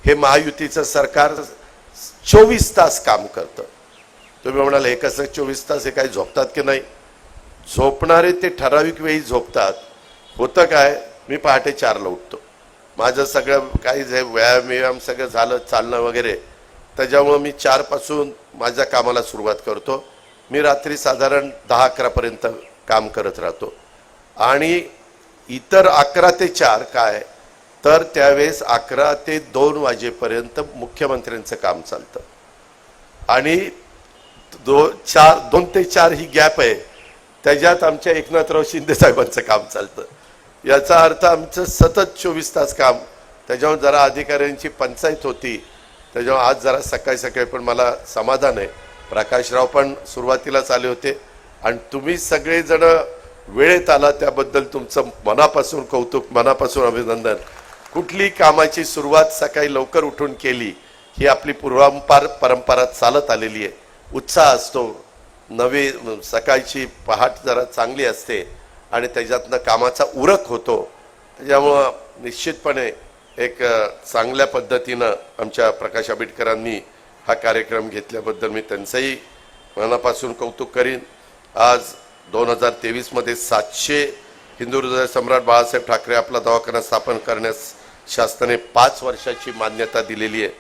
हे महायुतीचं सरकार 24 तास काम करतं. तुम्ही म्हणाल हे कसं 24 तास, हे काही झोपतात की नाही? झोपणारे ते ठराविक वेळी झोपतात. होतं काय, मी पहाटे 4ला उठतो, माझं सगळं काही जे व्यायाम सगळं झालं, चालणं वगैरे, त्याच्यामुळं मी 4 पासून माझ्या कामाला सुरुवात करतो. मी रात्री साधारण 10-11 पर्यंत काम करत राहतो. आणि इतर 11 ते 4 काय, तर त्यावेळेस 11 ते 2 वाजेपर्यंत मुख्यमंत्र्यांचं काम चालतं. आणि 2 ते 4 ही गॅप आहे, त्याच्यात आमच्या एकनाथराव शिंदे साहेबांचं काम चालतं. याचा अर्थ आमचं सतत 24 तास काम. त्याच्यावर जरा अधिकाऱ्यांची पंचायत होती, त्याच्यावर आज जरा सकाळी सकाळी, पण मला समाधान आहे, प्रकाशराव पण सुरुवातीलाच आले होते आणि तुम्ही सगळेजण वेळेत आला, त्याबद्दल तुमचं मनापासून कौतुक, मनापासून अभिनंदन. कुठली कामाची सुरुवात सकाळी लवकर उठून केली ही आपली परंपरा चालत आलेली आहे. उत्साह असतो, नवी सकाळची पहाट जरा चांगली असते आणि त्याच्यातनं कामाचा उरक होतो. त्याच्यामुळं निश्चितपणे एक चांगल्या पद्धतीनं आमच्या प्रकाश आंबेडकरांनी हा कार्यक्रम घेतल्याबद्दल मी त्यांचंही मनापासून कौतुक करीन. आज 2023 मध्ये 700 हिंदू हृदय सम्राट बाळासाहेब ठाकरे आपला दवाखाना स्थापन करण्यास शासनाने 5 वर्षाची मान्यता दिलेली आहे.